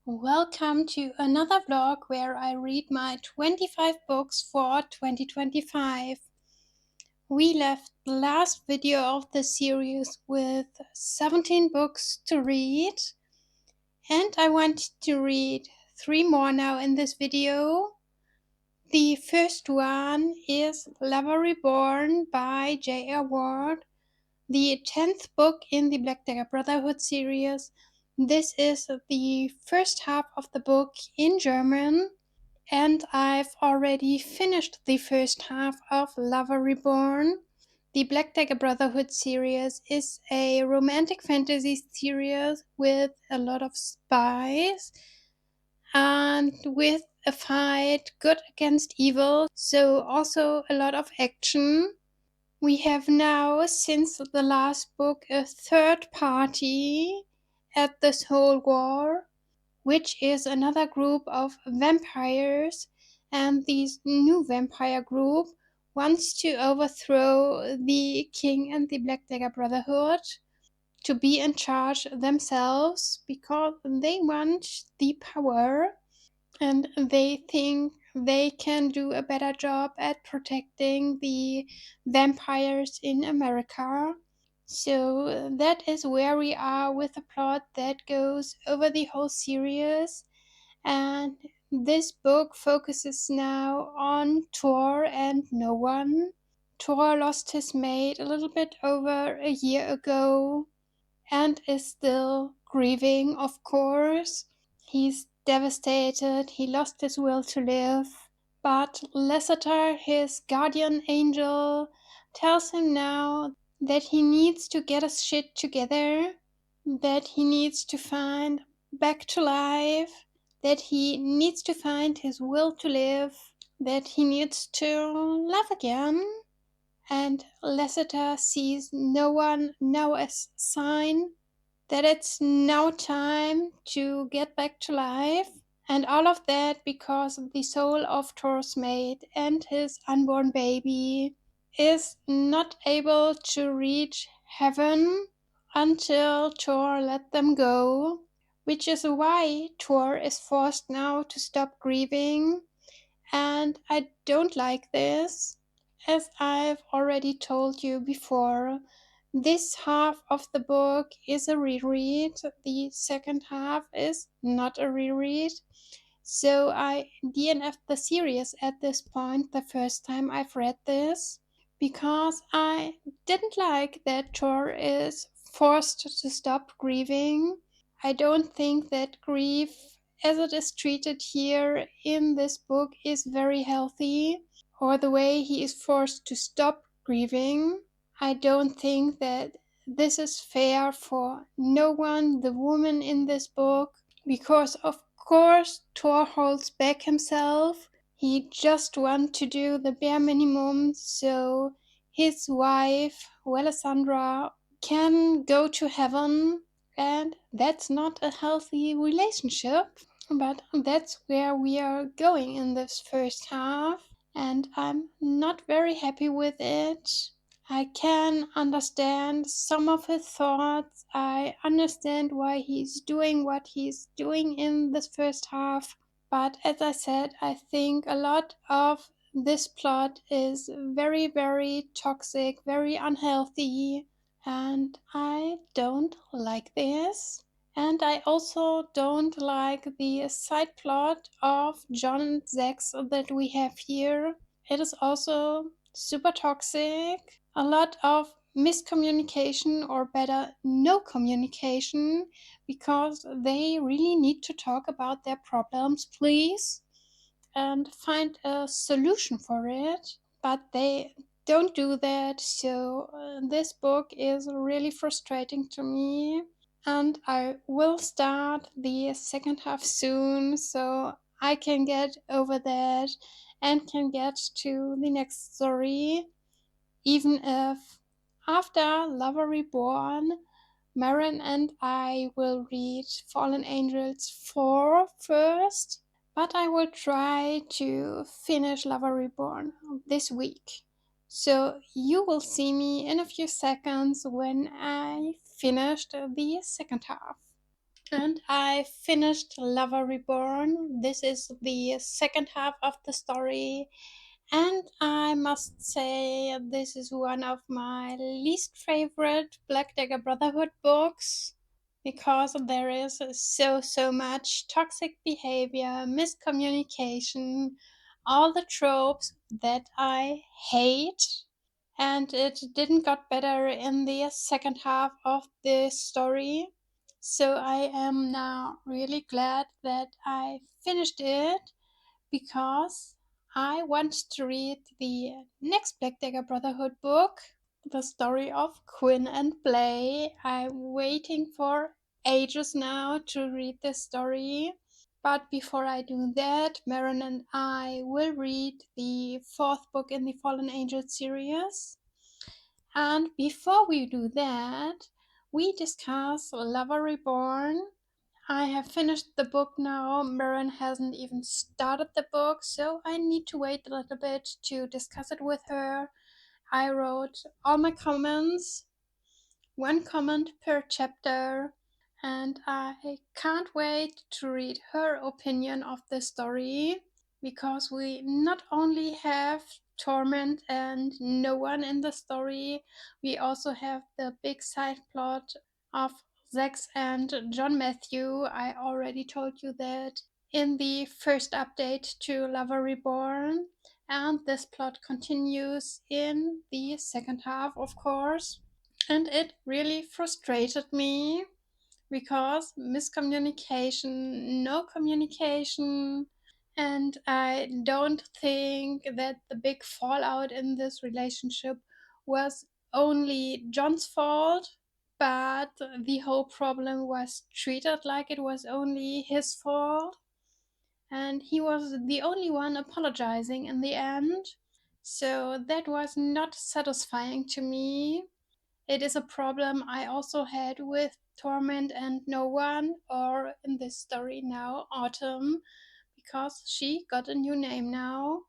Welcome to another vlog where I read my 25 books for 2025. We left the last video of the series with 17 books to read, and I want to read 3 more now in this video. The first one is Reborn by J.R. Ward, the 10th book in the Black Dagger Brotherhood series. This is the first half of the book in German, and I've already finished the first half of Lover Reborn. The Black Dagger Brotherhood series is a romantic fantasy series with a lot of spies and with a fight good against evil, so also a lot of action. We have now, since the last book, a third party at this whole war, which is another group of vampires, and this new vampire group wants to overthrow the king and the Black Dagger Brotherhood to be in charge themselves because they want the power and they think they can do a better job at protecting the vampires in America. So that is where we are with a plot that goes over the whole series. And this book focuses now on Thor and no one. Thor lost his mate a little bit over a year ago and is still grieving, of course. He's devastated, he lost his will to live. But Lasseter, his guardian angel, tells him now that he needs to get his shit together, that he needs to find back to life, that he needs to find his will to live, that he needs to love again. And Lasseter sees no one now as a sign that it's now time to get back to life. And all of that because the soul of Thor's mate and his unborn baby is not able to reach heaven until Thor let them go, which is why Thor is forced now to stop grieving. And I don't like this. As I've already told you before, this half of the book is a reread. The second half is not a reread. So I DNF'd the series at this point the first time I've read this because I didn't like that Thor is forced to stop grieving. I don't think that grief, as it is treated here in this book, is very healthy, or the way he is forced to stop grieving. I don't think that this is fair for no one, the woman in this book, because of course Thor holds back himself. He just wants to do the bare minimum so his wife, Alessandra, can go to heaven, and that's not a healthy relationship. But that's where we are going in this first half, and I'm not very happy with it. I can understand some of his thoughts. I understand why he's doing what he's doing in this first half. But as I said, I think a lot of this plot is very, very toxic, very unhealthy, and I don't like this. And I also don't like the side plot of John and Zax that we have here. It is also super toxic. A lot of miscommunication, or better, no communication, because they really need to talk about their problems, please, and find a solution for it. But they don't do that, so this book is really frustrating to me. And I will start the second half soon, so I can get over that and can get to the next story, even if after Lover Reborn, Marin and I will read Fallen Angels 4 first, but I will try to finish Lover Reborn this week. So you will see me in a few seconds when I finished the second half. And I finished Lover Reborn. This is the second half of the story. And I must say, this is one of my least favorite Black Dagger Brotherhood books because there is so much toxic behavior, miscommunication, all the tropes that I hate. And it didn't got better in the second half of the story. So I am now really glad that I finished it because I want to read the next Black Dagger Brotherhood book, the story of Quinn and Blay. I'm waiting for ages now to read this story. But before I do that, Marin and I will read the fourth book in the Fallen Angel series. And before we do that, we discuss Lover Reborn. I have finished the book now. Marin hasn't even started the book, so I need to wait a little bit to discuss it with her. I wrote all my comments, one comment per chapter, and I can't wait to read her opinion of the story because we not only have Torment and no one in the story, we also have the big side plot of Zax and John Matthew. I already told you that in the first update to Lover Reborn, and this plot continues in the second half, of course. And it really frustrated me because miscommunication, no communication, and I don't think that the big fallout in this relationship was only John's fault, but the whole problem was treated like it was only his fault, and he was the only one apologizing in the end. So that was not satisfying to me. It is a problem I also had with Torment and No One, or in this story now, Autumn, because she got a new name now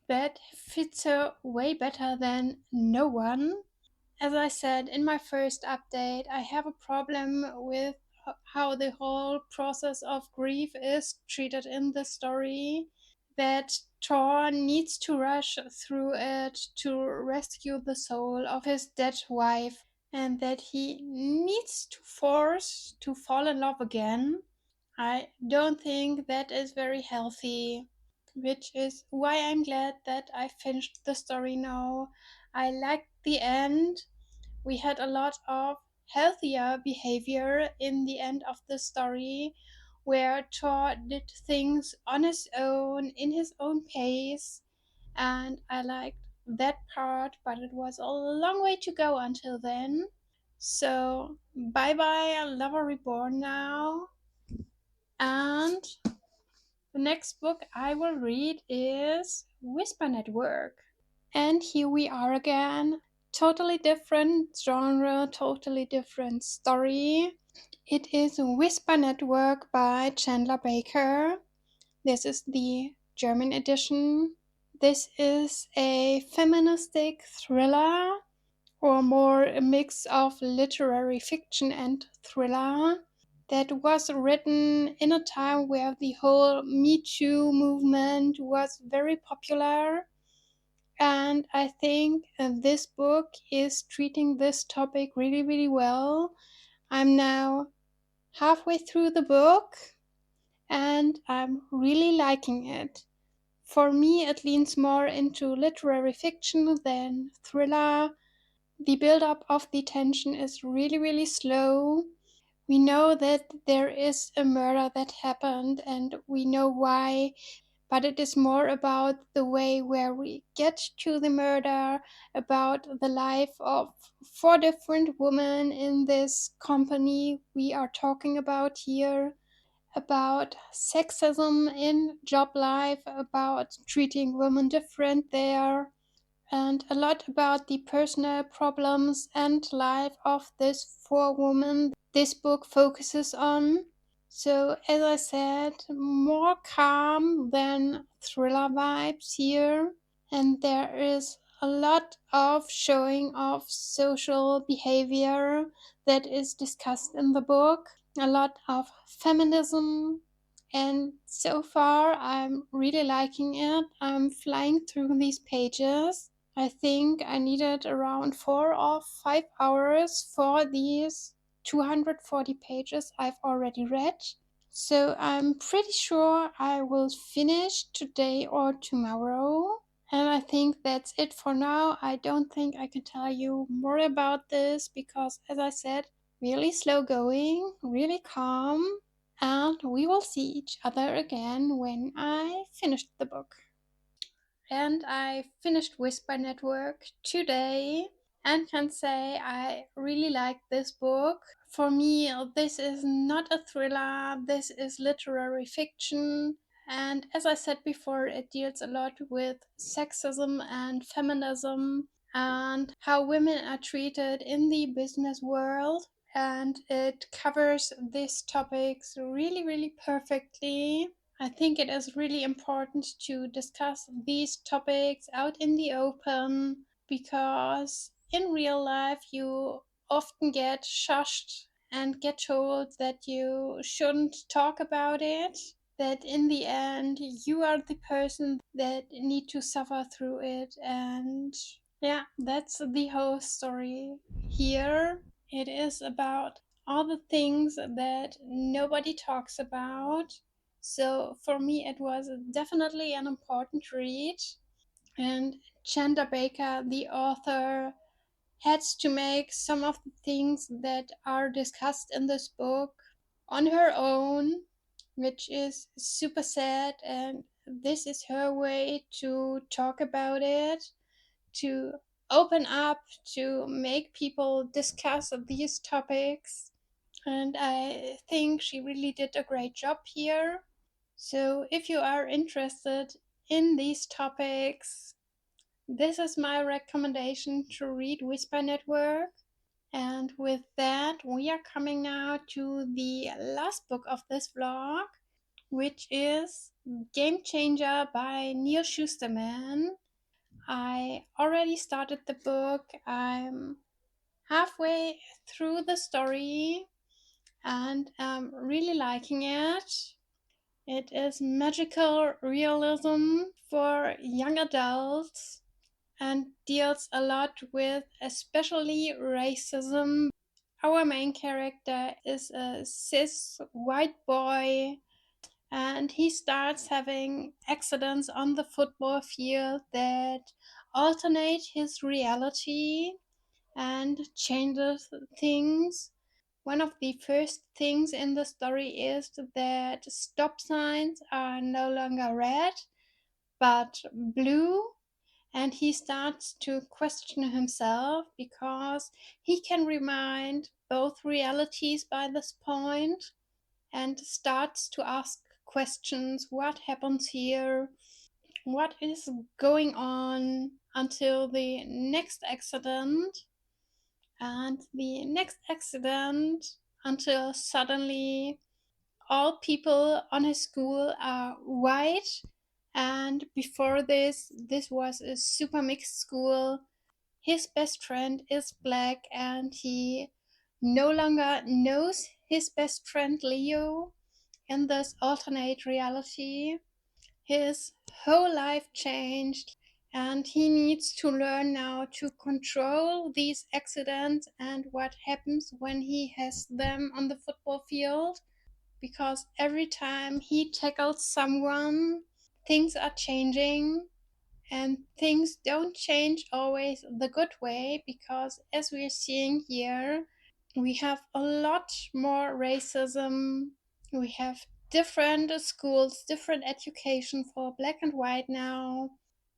that fits her way better than No One. As I said in my first update, I have a problem with how the whole process of grief is treated in the story. That Thor needs to rush through it to rescue the soul of his dead wife, and that he needs to force to fall in love again. I don't think that is very healthy, which is why I'm glad that I finished the story now. I liked the end. We had a lot of healthier behavior in the end of the story, where Thor did things on his own, in his own pace, and I liked that part, but it was a long way to go until then. So, bye bye, Lover Reborn now. And the next book I will read is Whisper Network. And here we are again. Totally different genre, totally different story. It is Whisper Network by Chandler Baker. This is the German edition. This is a feministic thriller, or more a mix of literary fiction and thriller, that was written in a time where the whole Me Too movement was very popular. And I think this book is treating this topic really well. I'm now halfway through the book and I'm really liking it. For me, it leans more into literary fiction than thriller. The build up of the tension is really slow. We know that there is a murder that happened and we know why, but it is more about the way where we get to the murder, about the life of four different women in this company we are talking about here, about sexism in job life, about treating women different there, and a lot about the personal problems and life of these four women this book focuses on. So, as I said, more calm than thriller vibes here, and there is a lot of showing of social behavior that is discussed in the book. a lot of feminism, and so far I'm really liking it. I'm flying through these pages. I think I needed around 4 or 5 hours for these 240 pages I've already read. So I'm pretty sure I will finish today or tomorrow. And I think that's it for now. I don't think I can tell you more about this because, as I said, really slow going, really calm, and we will see each other again when I finished the book. And I finished Whisper Network today and can say I really like this book. For me, this is not a thriller, this is literary fiction. And as I said before, it deals a lot with sexism and feminism and how women are treated in the business world. And it covers these topics really, really perfectly. I think it is really important to discuss these topics out in the open because in real life you often get shushed and get told that you shouldn't talk about it, that in the end you are the person that need to suffer through it. And yeah, that's the whole story here. It is about all the things that nobody talks about. So for me it was definitely an important read. And Chanda Baker, the author, had to make some of the things that are discussed in this book on her own, which is super sad. And this is her way to talk about it, to open up, to make people discuss these topics. And I think she really did a great job here. So if you are interested in these topics, this is my recommendation to read Whisper Network. And with that, we are coming now to the last book of this vlog, which is Game Changer by Neil Schusterman. I already started the book. I'm halfway through the story and I'm really liking it. It is magical realism for young adults and deals a lot with especially racism. Our main character is a cis white boy and he starts having accidents on the football field that alternate his reality and changes things. One of the first things in the story is that stop signs are no longer red but blue, and he starts to question himself because he can remind both realities by this point and starts to ask questions: what happens here? What is going on until the next accident? And the next accident until suddenly all people on his school are white. And before this was a super mixed school. His best friend is black and he no longer knows his best friend Leo in this alternate reality. His whole life changed and he needs to learn now to control these accidents and what happens when he has them on the football field, because every time he tackles someone, things are changing. And things don't change always the good way, because as we're seeing here, we have a lot more racism. We have different schools, different education for black and white now.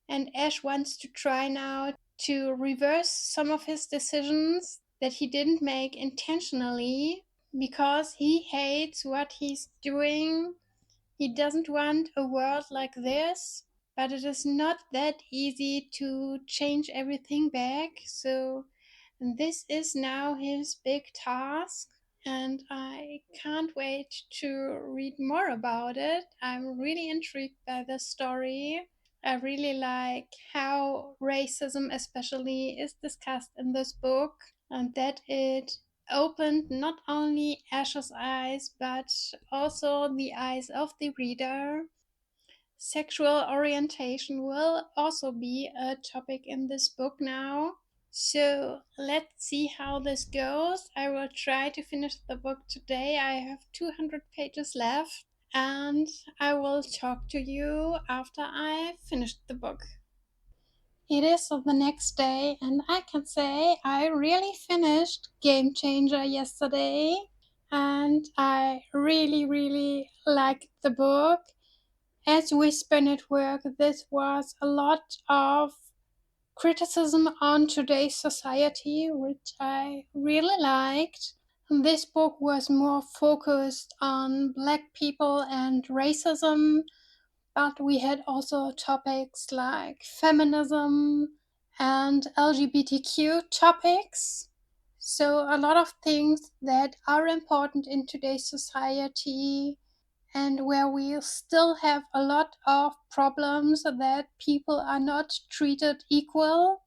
And Ash wants to try now to reverse some of his decisions that he didn't make intentionally because he hates what he's doing. He doesn't want a world like this, but it is not that easy to change everything back. So, this is now his big task, and I can't wait to read more about it. I'm really intrigued by the story. I really like how racism, especially, is discussed in this book, and that it opened not only Ash's eyes, but also the eyes of the reader. Sexual orientation will also be a topic in this book now. So let's see how this goes. I will try to finish the book today. I have 200 pages left, and I will talk to you after I finished the book. It is the next day, and I can say I really finished Game Changer yesterday, and I really liked the book. As Whisper Network, this was a lot of criticism on today's society, which I really liked. This book was more focused on Black people and racism, but we had also topics like feminism and LGBTQ topics. So, a lot of things that are important in today's society and where we still have a lot of problems that people are not treated equal.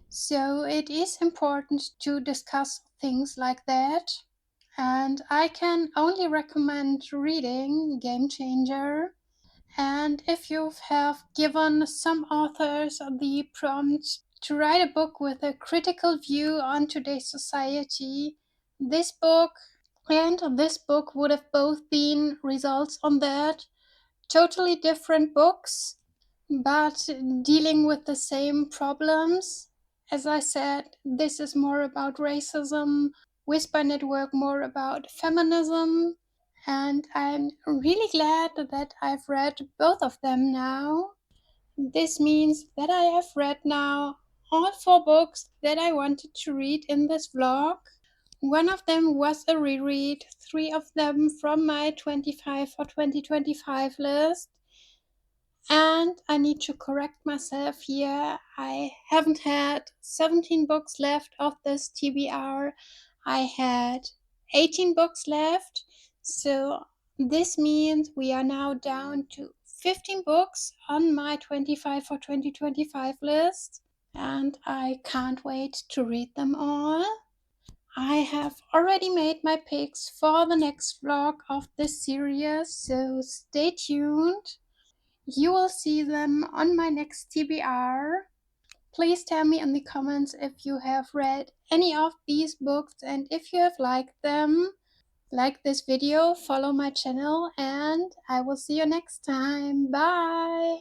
So it is important to discuss things like that. And I can only recommend reading Game Changer. And if you have given some authors the prompt to write a book with a critical view on today's society, this book and this book would have both been results on that. Totally different books, but dealing with the same problems. As I said, this is more about racism, Whisper Network more about feminism, and I'm really glad that I've read both of them now. This means that I have read now all 4 books that I wanted to read in this vlog. One of them was a reread, 3 of them from my 25 for 2025 list. And I need to correct myself here. I haven't had 17 books left of this TBR. I had 18 books left. So this means we are now down to 15 books on my 25 for 2025 list. And I can't wait to read them all. I have already made my picks for the next vlog of this series, so stay tuned. You will see them on my next TBR. Please tell me in the comments if you have read any of these books and if you have liked them. Like this video, follow my channel, and I will see you next time. Bye!